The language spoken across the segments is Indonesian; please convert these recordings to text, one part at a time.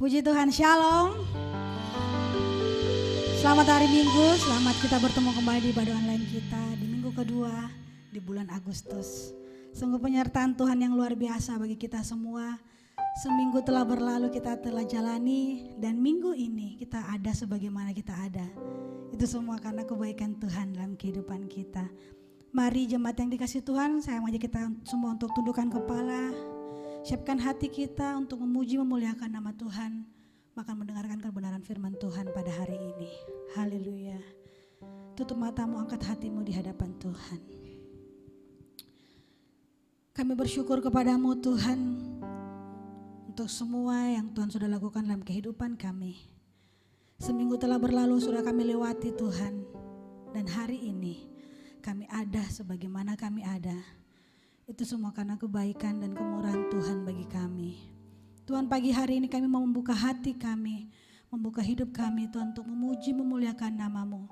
Puji Tuhan, Shalom. Selamat hari Minggu, selamat kita bertemu kembali di ibadah online kita di minggu kedua di bulan Agustus. Sungguh penyertaan Tuhan yang luar biasa bagi kita semua. Seminggu telah berlalu, kita telah jalani, dan minggu ini kita ada sebagaimana kita ada. Itu semua karena kebaikan Tuhan dalam kehidupan kita. Mari jemaat yang dikasih Tuhan, saya mengajak kita semua untuk tundukkan kepala. Siapkan hati kita untuk memuji memuliakan nama Tuhan, bahkan mendengarkan kebenaran firman Tuhan pada hari ini. Haleluya. Tutup matamu, angkat hatimu di hadapan Tuhan. Kami bersyukur kepadamu Tuhan untuk semua yang Tuhan sudah lakukan dalam kehidupan kami. Seminggu telah berlalu, sudah kami lewati Tuhan, dan hari ini kami ada sebagaimana kami ada. Itu semua karena kebaikan dan kemurahan Tuhan bagi kami. Tuhan, pagi hari ini kami mau membuka hati kami, membuka hidup kami Tuhan, untuk memuji memuliakan nama-Mu,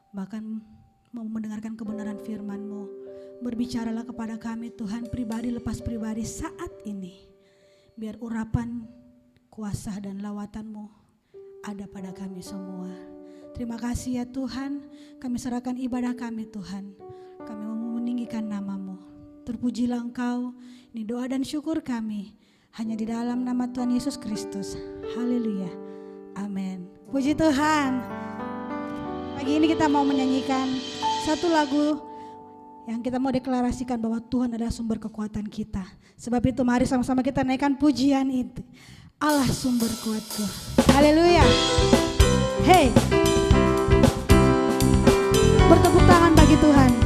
bahkan mau mendengarkan kebenaran firman-Mu. Berbicaralah kepada kami Tuhan, pribadi lepas pribadi saat ini. Biar urapan, kuasa dan lawatan-Mu ada pada kami semua. Terima kasih ya Tuhan, kami serahkan ibadah kami Tuhan. Kami mau meninggikan nama-Mu. Terpujilah Engkau, ini doa dan syukur kami hanya di dalam nama Tuhan Yesus Kristus. Haleluya, amin. Puji Tuhan. Pagi ini kita mau menyanyikan satu lagu yang kita mau deklarasikan bahwa Tuhan adalah sumber kekuatan kita. Sebab itu mari sama-sama kita naikkan pujian itu. Allah sumber kuatku. Haleluya. Hey, bertepuk tangan bagi Tuhan.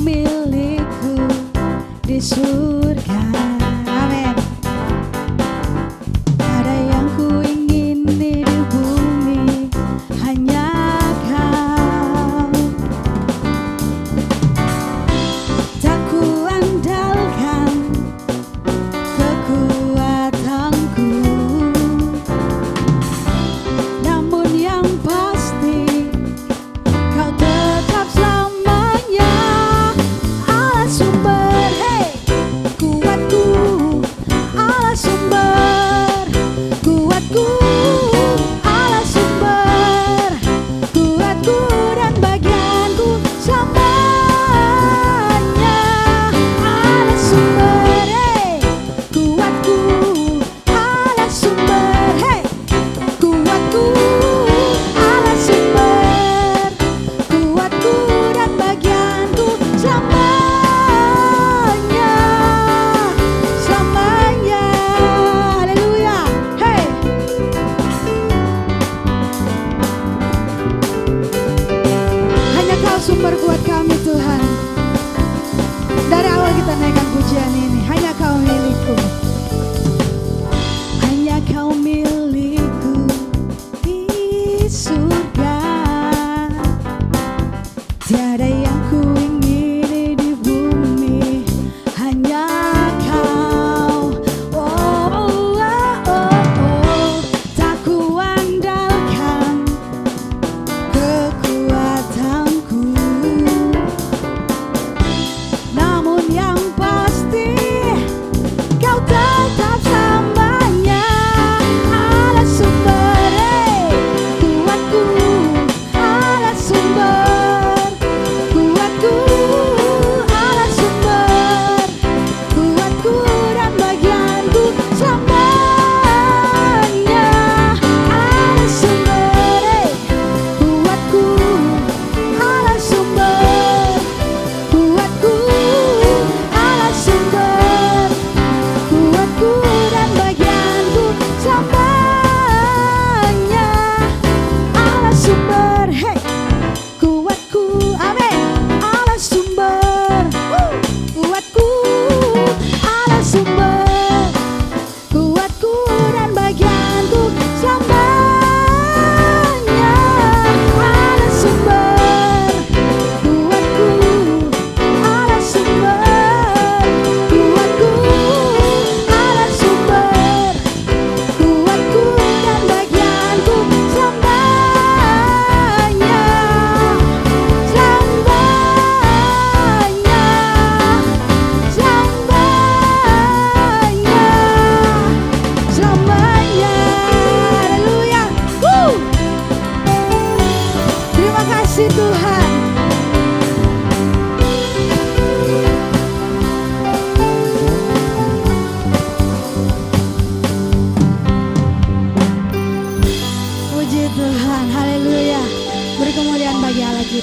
Milikku di surga, amin. Ada yang ku ingin di bumi, hanya Kau. Tak ku andalkan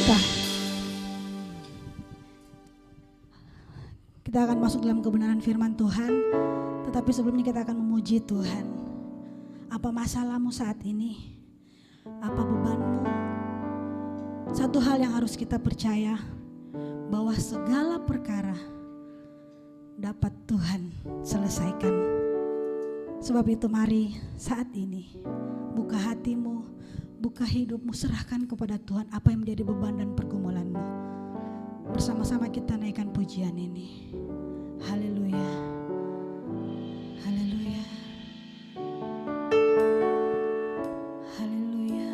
kita. Kita akan masuk dalam kebenaran firman Tuhan, tetapi sebelumnya kita akan memuji Tuhan. Apa masalahmu saat ini? Apa bebanmu? Satu hal yang harus kita percaya, bahwa segala perkara dapat Tuhan selesaikan. Sebab itu mari saat ini buka hatimu, buka hidupmu, serahkan kepada Tuhan apa yang menjadi beban dan pergumulanmu. Bersama-sama kita naikkan pujian ini. Haleluya. Haleluya. Haleluya.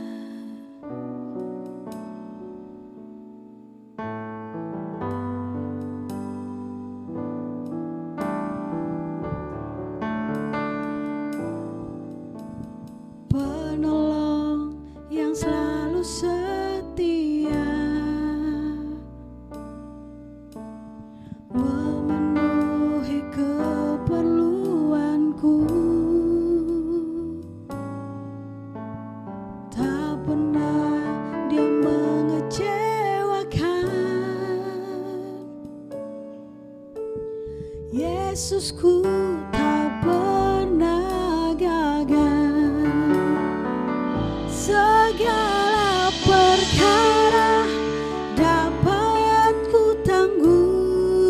Penolong yang selalu setia, memenuhi keperluanku, tak pernah dia mengecewakan. Yesusku tak pernah gagal. Segala perkara dapat ku tangguh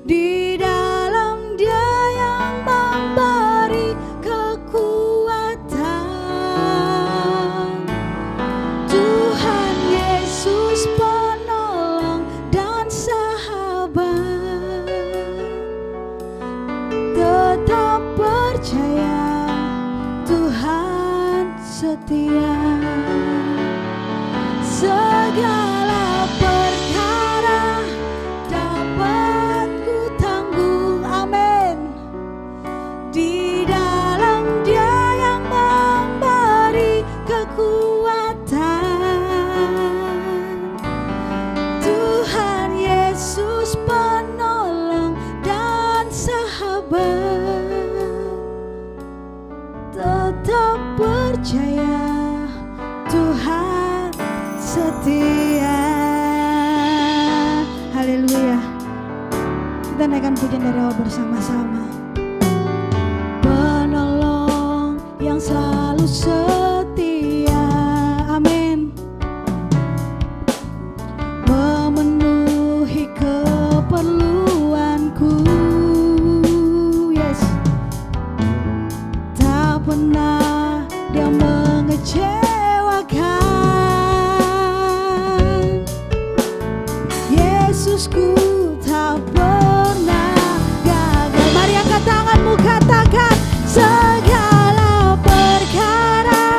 di dalam Dia yang memberi kekuatan. Tuhan Yesus penolong dan sahabat, tetap percaya Tuhan setia. Segala perkara dapat ku tangguh, amin, di dalam Dia yang memberi kekuatan. Tuhan Yesus penolong dan sahabat, tetap percaya Tuhan setia. Haleluya. Kita naikkan pujian dari awal bersama-sama. Penolong yang selalu setia, amin, memenuhi keperluanku. Yes, tak pernah dia mengecewakan. Yesusku tak pernah gagal. Mari angkat tanganmu, katakan segala perkara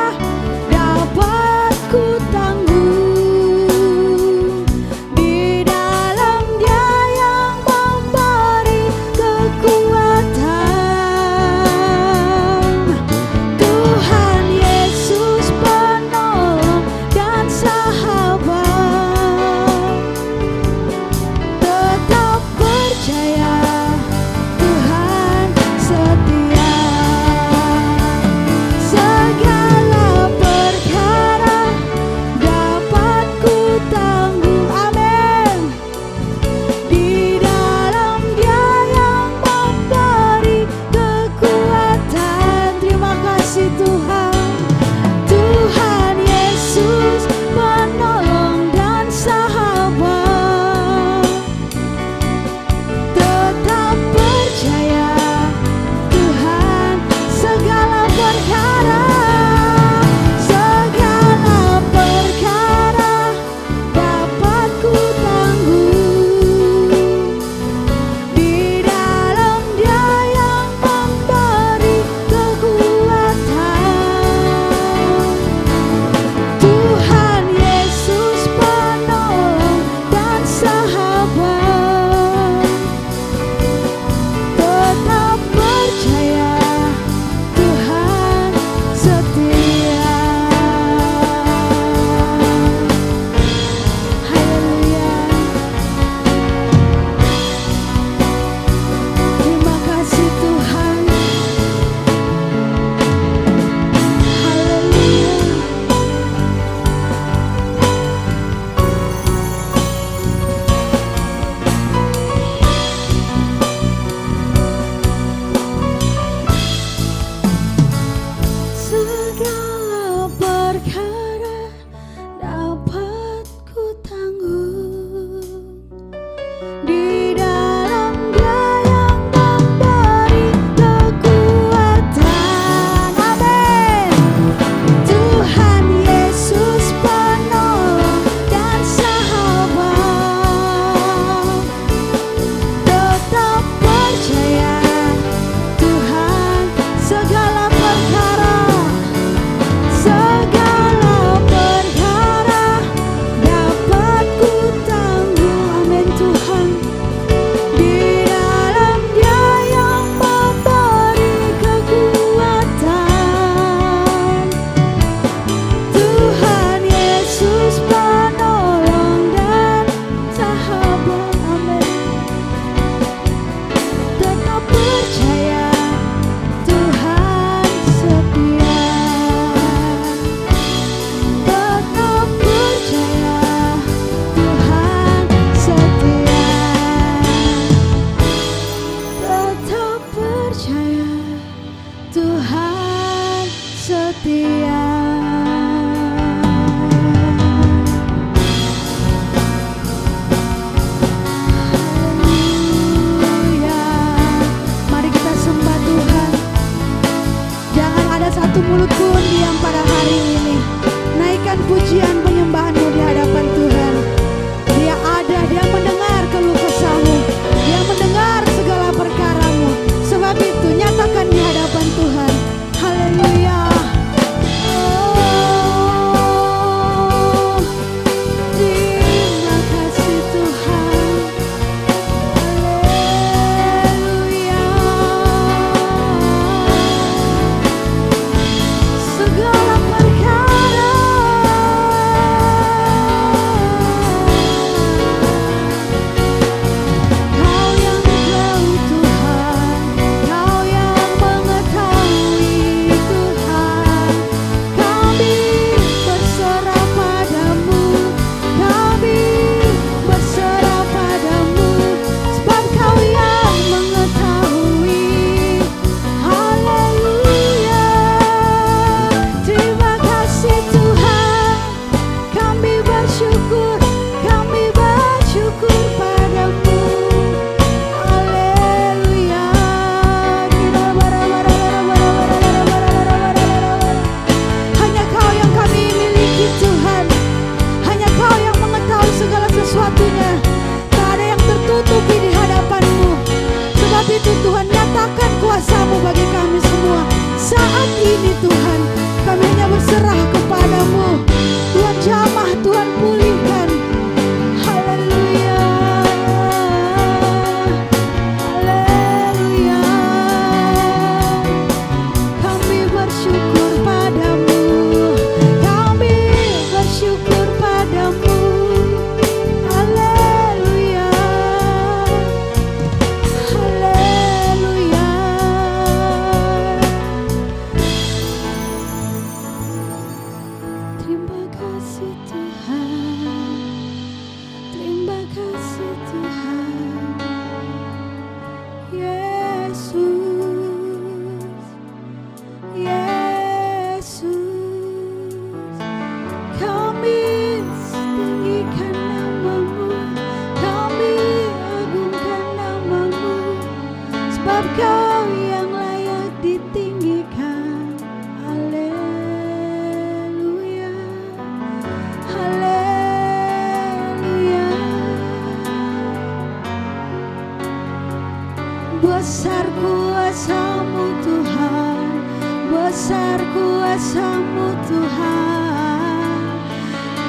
besar kuasa-Mu Tuhan.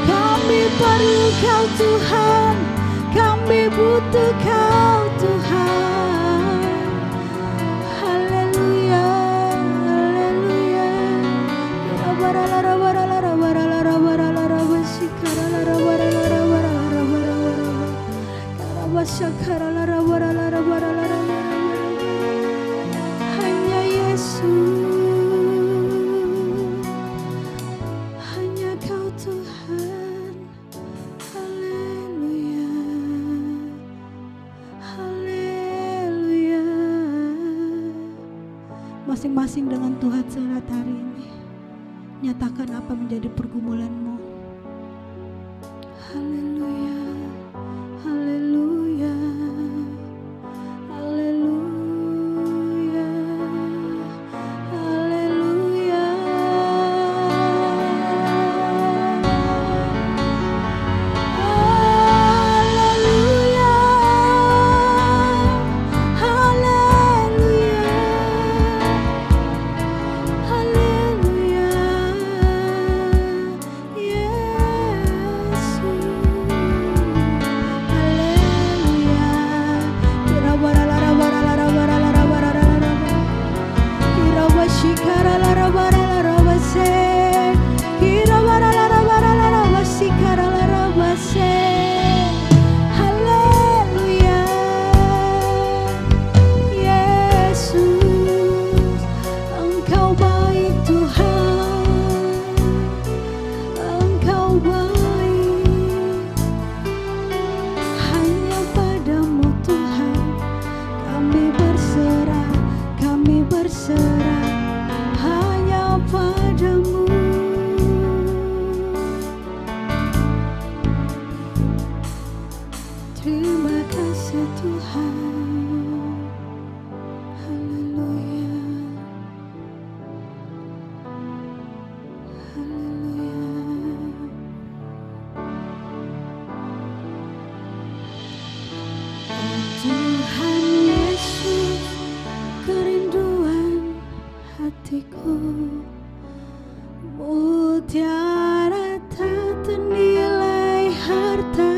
Kami perlu Kau Tuhan, kami butuh Kau Tuhan. Haleluya, haleluya. Hanya Yesus, hanya Kau Tuhan. Haleluya, haleluya. Masing-masing dengan Tuhan saat hari ini, nyatakan apa menjadi pergumulanmu. Haleluya, haleluya, haleluya, haleluya. Haleluya, haleluya, haleluya, Yesus, haleluya. Haleluya, Yesus, Engkau baik Tuhan, Engkau baik. Hanya padamu Tuhan kami berserah, kami berserah hanya padamu. Terima kasih Tuhan. Haleluya, haleluya. Tuhan Yesus, kerinduan hatiku, mutiara tak ternilai harta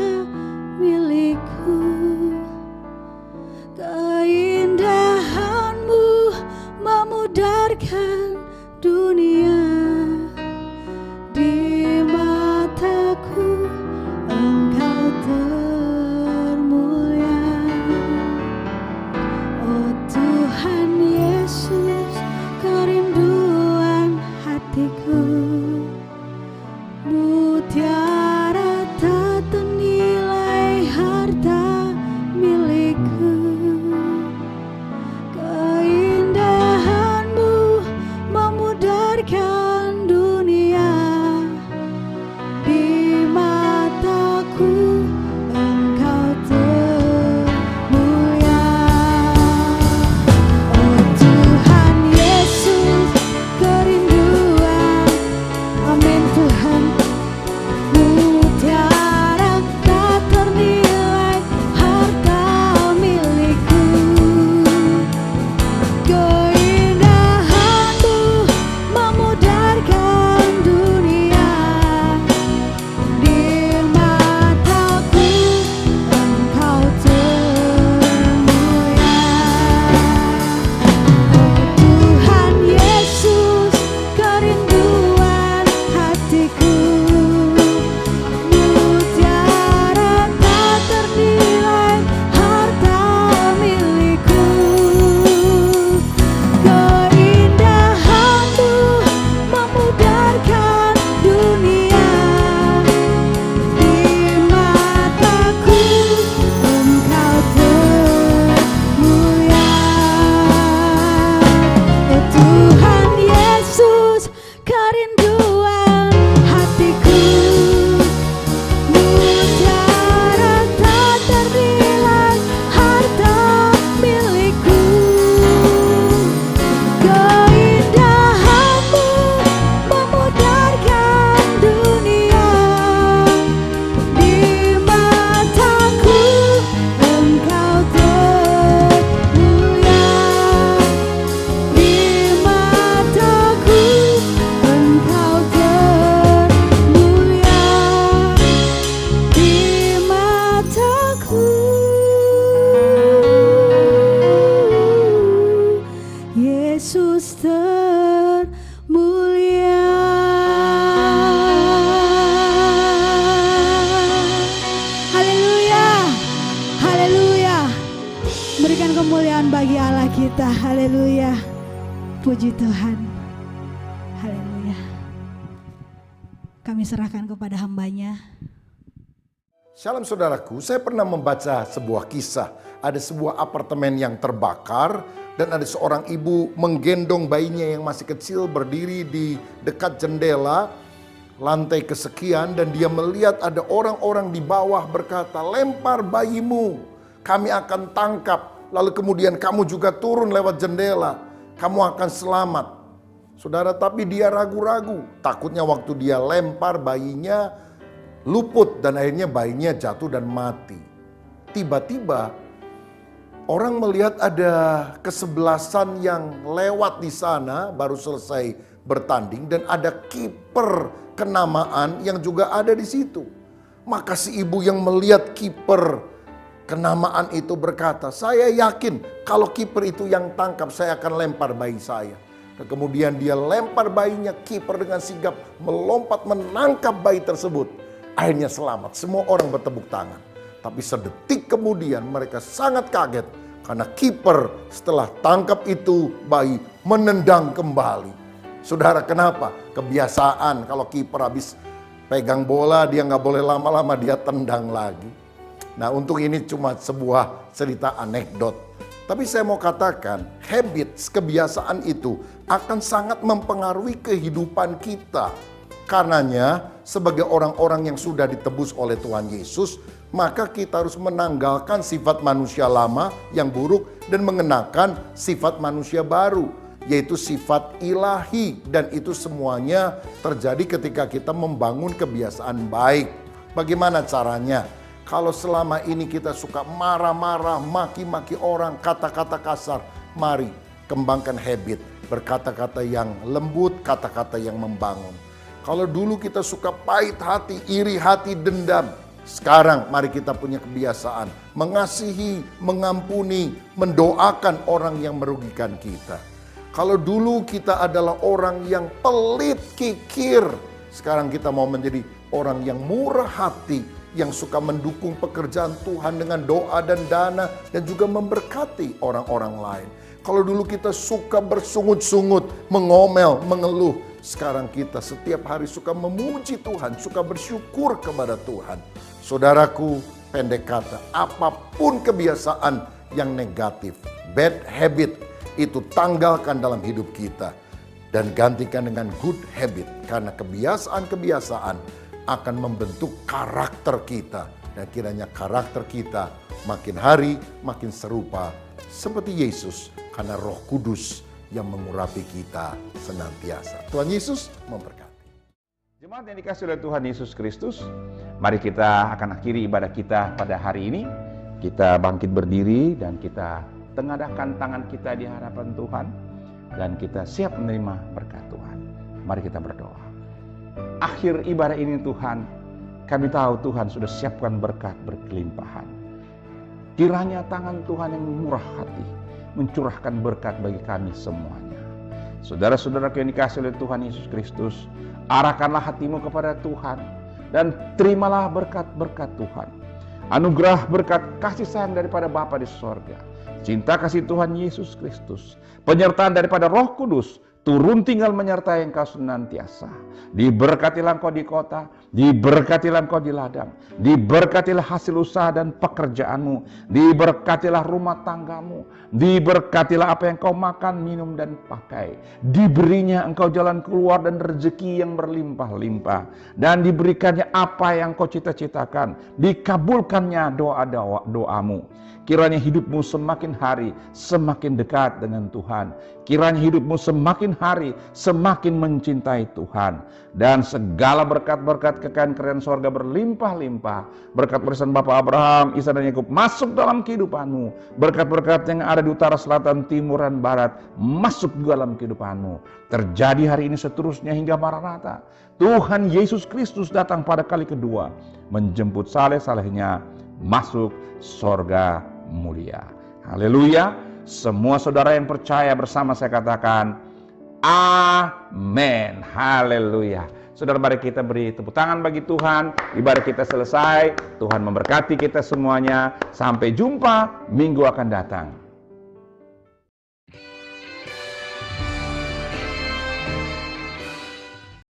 milikku. Keindahan-Mu memudarkan dunia. Di mataku Engkau termulia. Oh Tuhan Yesus, kerinduan hatiku, mutiara tak ternilai harta milikku. Keindahan-Mu memudarkan dunia. Yesus termulia. Haleluya, haleluya. Berikan kemuliaan bagi Allah kita. Haleluya. Puji Tuhan. Haleluya. Kami serahkan kepada hambanya. Shalom saudaraku, saya pernah membaca sebuah kisah. Ada sebuah apartemen yang terbakar dan ada seorang ibu menggendong bayinya yang masih kecil berdiri di dekat jendela lantai kesekian, dan dia melihat ada orang-orang di bawah berkata, "Lempar bayimu, kami akan tangkap. Lalu kemudian kamu juga turun lewat jendela, kamu akan selamat." Saudara, tapi dia ragu-ragu. Takutnya waktu dia lempar bayinya luput dan akhirnya bayinya jatuh dan mati. Tiba-tiba orang melihat ada kesebelasan yang lewat di sana baru selesai bertanding dan ada kiper kenamaan yang juga ada di situ. Maka si ibu yang melihat kiper kenamaan itu berkata, "Saya yakin kalau kiper itu yang tangkap, saya akan lempar bayi saya." Dan kemudian dia lempar bayinya, kiper dengan sigap melompat menangkap bayi tersebut. Akhirnya selamat, semua orang bertepuk tangan. Tapi sedetik kemudian mereka sangat kaget karena kiper setelah tangkap itu bayi menendang kembali. Saudara, kenapa? Kebiasaan kalau kiper habis pegang bola dia nggak boleh lama-lama, dia tendang lagi. Nah, untuk ini cuma sebuah cerita anekdot. Tapi saya mau katakan, habits, kebiasaan itu akan sangat mempengaruhi kehidupan kita. Karenanya, sebagai orang-orang yang sudah ditebus oleh Tuhan Yesus, maka kita harus menanggalkan sifat manusia lama yang buruk dan mengenakan sifat manusia baru, yaitu sifat ilahi. Dan itu semuanya terjadi ketika kita membangun kebiasaan baik. Bagaimana caranya? Kalau selama ini kita suka marah-marah, maki-maki orang, kata-kata kasar, mari kembangkan habit, berkata-kata yang lembut, kata-kata yang membangun. Kalau dulu kita suka pahit hati, iri hati, dendam, sekarang mari kita punya kebiasaan mengasihi, mengampuni, mendoakan orang yang merugikan kita. Kalau dulu kita adalah orang yang pelit, kikir, sekarang kita mau menjadi orang yang murah hati, yang suka mendukung pekerjaan Tuhan dengan doa dan dana dan juga memberkati orang-orang lain. Kalau dulu kita suka bersungut-sungut, mengomel, mengeluh, sekarang kita setiap hari suka memuji Tuhan, suka bersyukur kepada Tuhan. Saudaraku, pendek kata, apapun kebiasaan yang negatif, bad habit, itu tanggalkan dalam hidup kita dan gantikan dengan good habit, karena kebiasaan-kebiasaan akan membentuk karakter kita, dan kiranya karakter kita makin hari makin serupa seperti Yesus, karena Roh Kudus yang mengurapi kita senantiasa. Tuhan Yesus memberkati. Jemaat yang dikasihi oleh Tuhan Yesus Kristus, mari kita akan akhiri ibadah kita pada hari ini. Kita bangkit berdiri dan kita tengadahkan tangan kita di hadapan Tuhan, dan kita siap menerima berkat Tuhan. Mari kita berdoa. Akhir ibadah ini Tuhan, kami tahu Tuhan sudah siapkan berkat berkelimpahan. Kiranya tangan Tuhan yang murah hati mencurahkan berkat bagi kami semuanya. Saudara-saudara yang dikasihi oleh Tuhan Yesus Kristus, arahkanlah hatimu kepada Tuhan dan terimalah berkat-berkat Tuhan. Anugerah berkat kasih sayang daripada Bapa di sorga, cinta kasih Tuhan Yesus Kristus, penyertaan daripada Roh Kudus, turun tinggal menyertai engkau senantiasa. Diberkatilah engkau di kota, diberkatilah engkau di ladang, diberkatilah hasil usaha dan pekerjaanmu, diberkatilah rumah tanggamu, diberkatilah apa yang kau makan, minum, dan pakai. Diberinya engkau jalan keluar dan rezeki yang berlimpah-limpah, dan diberikannya apa yang kau cita-citakan, dikabulkannya doa-doamu. Kiranya hidupmu semakin hari semakin dekat dengan Tuhan. Kiranya hidupmu semakin hari semakin mencintai Tuhan. Dan segala berkat-berkat kekayaan kerajaan sorga berlimpah-limpah. Berkat warisan Bapa Abraham, Ishak dan Yakub masuk dalam kehidupanmu. Berkat-berkat yang ada di utara, selatan, timur, dan barat masuk dalam kehidupanmu. Terjadi hari ini seterusnya hingga Maranatha. Tuhan Yesus Kristus datang pada kali kedua, menjemput saleh-salehnya masuk sorga mulia. Haleluya. Semua saudara yang percaya bersama saya katakan, amin. Haleluya. Saudara, mari kita beri tepuk tangan bagi Tuhan. Ibadah kita selesai. Tuhan memberkati kita semuanya. Sampai jumpa minggu akan datang.